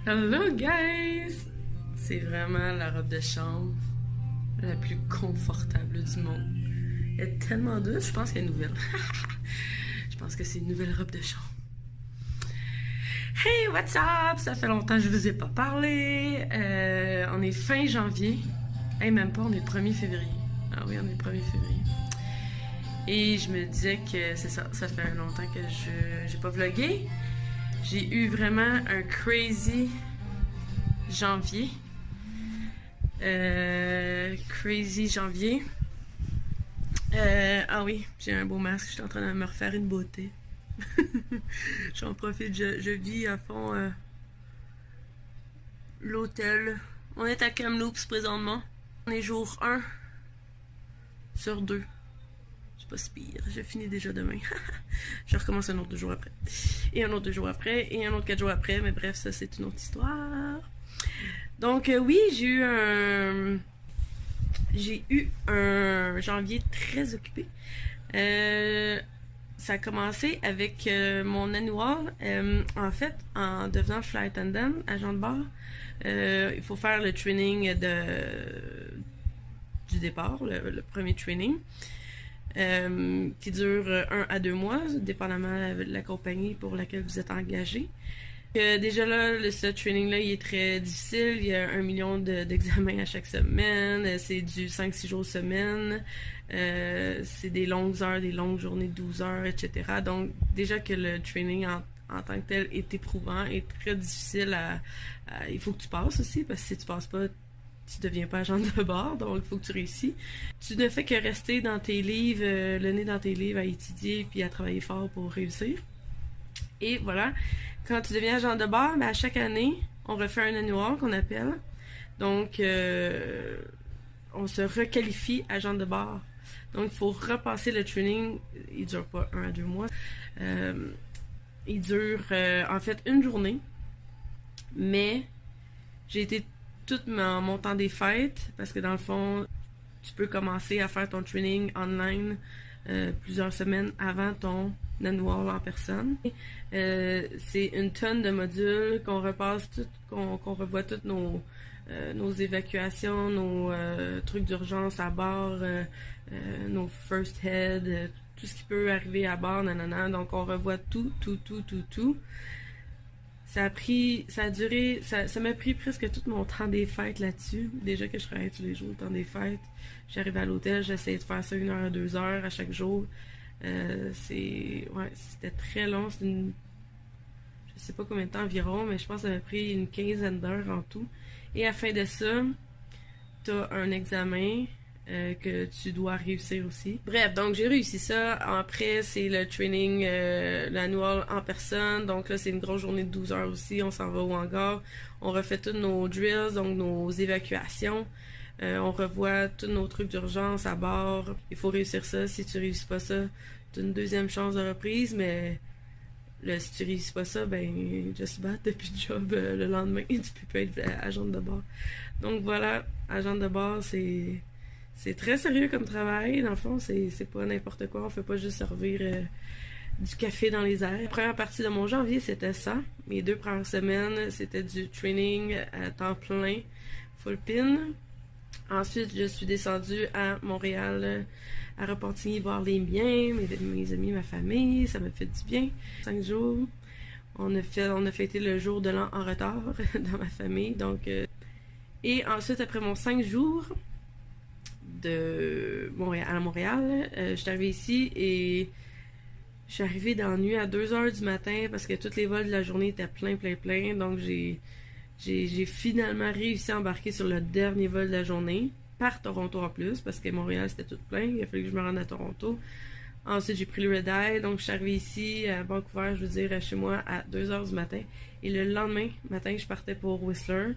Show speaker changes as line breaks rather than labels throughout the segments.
Hello guys! C'est vraiment la robe de chambre la plus confortable du monde. Elle est tellement douce, je pense qu'elle est nouvelle. Je pense que c'est une nouvelle robe de chambre. Hey, what's up? Ça fait longtemps que je vous ai pas parlé. On est fin janvier. Hey, même pas, on est le 1er février. Ah oui, on est le 1er février. Et je me disais que c'est ça, ça fait longtemps que j'ai pas vlogué. J'ai eu vraiment un crazy janvier. Crazy janvier. Ah oui, j'ai un beau masque, je suis en train de me refaire une beauté. J'en profite, je vis à fond l'hôtel. On est à Kamloops présentement. On est jour 1 sur 2. C'est pas si pire, je finis déjà demain. Je recommence un autre 2 jours après. Et un autre 2 jours après, et un autre 4 jours après, mais bref, ça c'est une autre histoire. Donc oui, j'ai eu un janvier très occupé. Ça a commencé avec mon annual. En fait, en devenant flight attendant, agent de bord, il faut faire le training du départ, le premier training, qui dure 1 à 2 mois, dépendamment de la compagnie pour laquelle vous êtes engagé. Déjà là, ce training-là, il est très difficile. Il y a 1 million d'examens à chaque semaine. C'est du 5-6 jours semaine. C'est des longues heures, des longues journées de 12 heures, etc. Donc, déjà que le training en tant que tel est éprouvant et très difficile il faut que tu passes aussi, parce que si tu passes pas, tu deviens pas agent de bord, donc il faut que tu réussis. Tu ne fais que rester dans tes livres, le nez dans tes livres, à étudier puis à travailler fort pour réussir. Et voilà, quand tu deviens agent de bord, à chaque année, on refait un annual qu'on appelle. Donc, on se requalifie agent de bord. Donc, il faut repasser le training. Il dure pas 1 à 2 mois. Il dure, en fait, 1 journée. Mais, j'ai été tout mon temps des fêtes, parce que dans le fond, tu peux commencer à faire ton training online plusieurs semaines avant ton annual en personne. C'est une tonne de modules qu'on repasse qu'on revoit toutes nos évacuations, nos trucs d'urgence à bord, nos first aid, tout ce qui peut arriver à bord, nanana. Donc on revoit tout. Ça m'a pris presque tout mon temps des fêtes là-dessus. Déjà que je travaille tous les jours le temps des fêtes. J'arrive à l'hôtel, j'essaie de faire ça 1 heure à 2 heures à chaque jour. C'était très long. Je sais pas combien de temps environ, mais je pense que ça m'a pris une quinzaine d'heures en tout. Et à la fin de ça, t'as un examen que tu dois réussir aussi. Bref, donc j'ai réussi ça. Après, c'est le training, l'annual en personne. Donc là, c'est une grosse journée de 12 heures aussi. On s'en va au hangar. On refait tous nos drills, donc nos évacuations. On revoit tous nos trucs d'urgence à bord. Il faut réussir ça. Si tu réussis pas ça, tu as une deuxième chance de reprise, mais là, si tu réussis pas ça, ben, just bad, t'as plus de job le lendemain. Tu peux pas être agent de bord. Donc voilà, agent de bord, c'est très sérieux comme travail. Dans le fond, c'est pas n'importe quoi. On fait pas juste servir du café dans les airs. La première partie de mon janvier, c'était ça. Mes 2 premières semaines, c'était du training à temps plein, full pin. Ensuite, je suis descendue à Montréal, à Repentigny, voir les miens, mes amis, ma famille. Ça m'a fait du bien. 5 jours. On a fêté le jour de l'an en retard dans ma famille. Donc, et ensuite, après mon 5 jours de Montréal, à Montréal, je suis arrivée ici et je suis arrivée dans la nuit à 2 heures du matin parce que tous les vols de la journée étaient plein. Donc, j'ai finalement réussi à embarquer sur le dernier vol de la journée, par Toronto en plus, parce que Montréal c'était tout plein, il a fallu que je me rende à Toronto. Ensuite, j'ai pris le Red Eye, donc je suis arrivée ici à Vancouver, je veux dire, chez moi, à 2h du matin. Et le lendemain matin, je partais pour Whistler.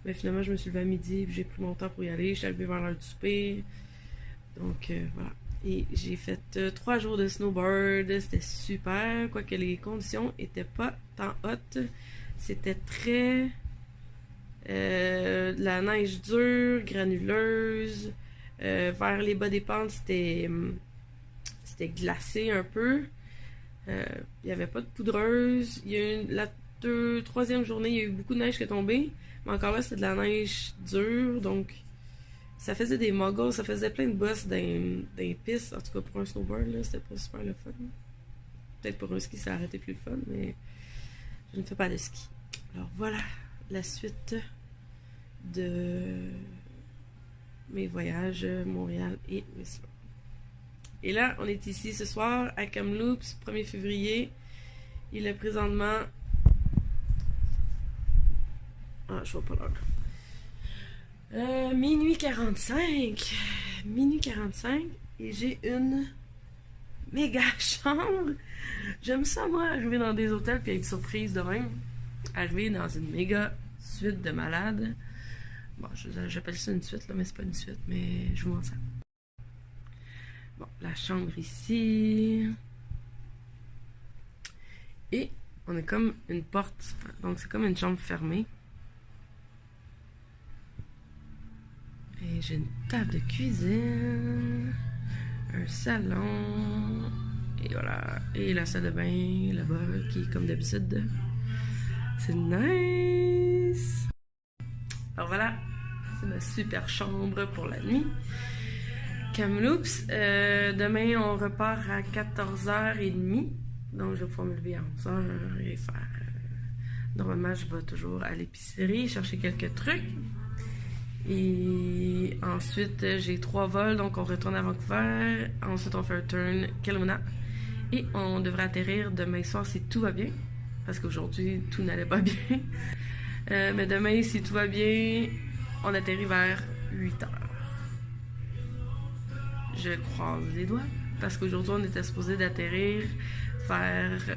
Mais finalement, je me suis levée à midi, puis j'ai pris mon temps pour y aller. Je suis arrivée vers l'heure du souper. Donc, voilà. Et j'ai fait 3 jours de snowboard, c'était super, quoique les conditions étaient pas tant hautes. C'était très... de la neige dure, granuleuse. Vers les bas des pentes, c'était glacé un peu. Il n'y avait pas de poudreuse. Il y a troisième journée, il y a eu beaucoup de neige qui est tombée. Mais encore là, c'était de la neige dure, donc ça faisait des muggles, ça faisait plein de bosses dans les pistes. En tout cas, pour un snowboard, là, c'était pas super le fun. Peut-être pour un ski, ça aurait été plus le fun, mais je ne fais pas de ski. Alors voilà la suite de mes voyages Montréal et Whistler. Et là, on est ici ce soir à Kamloops, 1er février. Il est présentement... Ah, je vois pas l'heure. Minuit 45. Minuit 45. Et j'ai une méga chambre. J'aime ça, moi, arriver dans des hôtels puis être surprise de même. Arriver dans une méga suite de malades. Bon, j'appelle ça une suite, là, mais c'est pas une suite, mais je vous montre ça. Bon, la chambre ici. Et on est comme une porte, donc c'est comme une chambre fermée. Et j'ai une table de cuisine, un salon, et voilà. Et la salle de bain là-bas, qui est comme d'habitude. C'est nice! Alors voilà, c'est ma super chambre pour la nuit. Kamloops, demain on repart à 14h30, donc je vais pouvoir me lever à 11h et faire... normalement je vais toujours à l'épicerie chercher quelques trucs. Et ensuite j'ai 3 vols, donc on retourne à Vancouver, ensuite on fait un turn Kelowna et on devrait atterrir demain soir si tout va bien, parce qu'aujourd'hui tout n'allait pas bien. Mais demain si tout va bien, on atterrit vers 8h. Je croise les doigts, parce qu'aujourd'hui on était supposé d'atterrir vers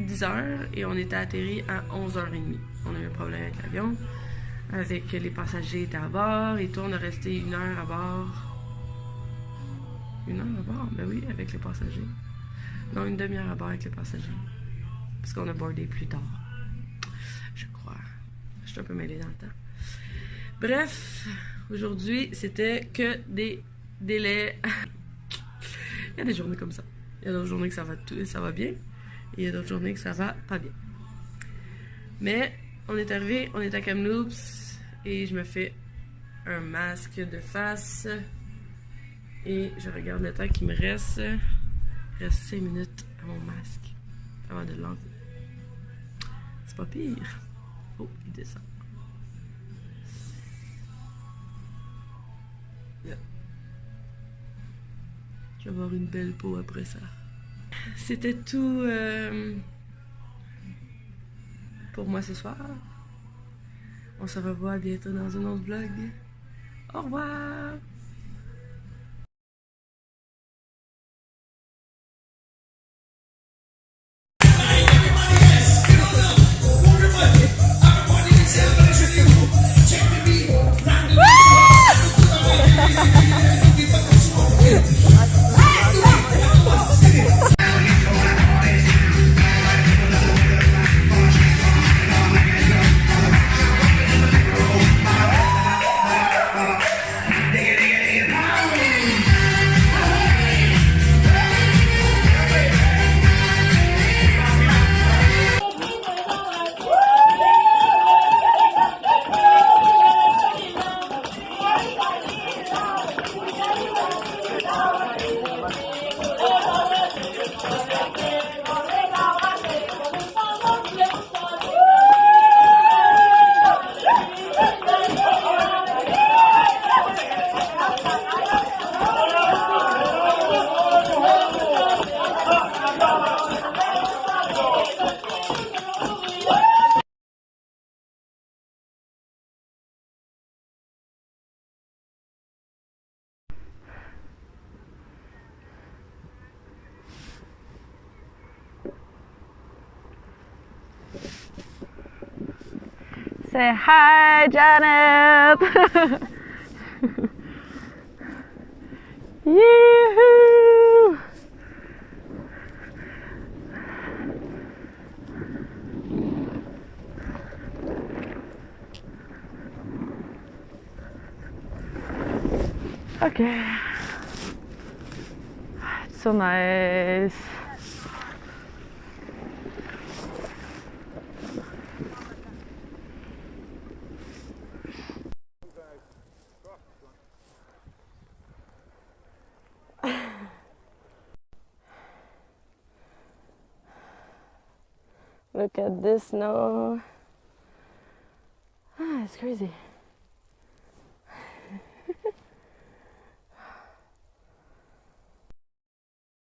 10h et on était atterri à 11h30. On a eu un problème avec l'avion, avec les passagers étaient à bord et tout, on a resté 1 heure à bord. 1 heure à bord? Ben oui, avec les passagers. Non, 1 demi-heure à bord avec les passagers. Parce qu'on a boardé plus tard. Je crois. Je suis un peu mêlée dans le temps. Bref, aujourd'hui, c'était que des délais. Il y a des journées comme ça. Il y a d'autres journées que ça va bien. Et il y a d'autres journées que ça va pas bien. Mais on est arrivé, on est à Kamloops et je me fais un masque de face. Et je regarde le temps qu'il me reste. Il reste 5 minutes à mon masque avant de l'enlever. C'est pas pire. Oh, il descend. Yeah. Je vais avoir une belle peau après ça. C'était tout pour moi ce soir. On se revoit bientôt dans un autre vlog. Au revoir! Say hi, Janet! Yoo-hoo! Okay. It's so nice. Look at this now. Ah, it's crazy.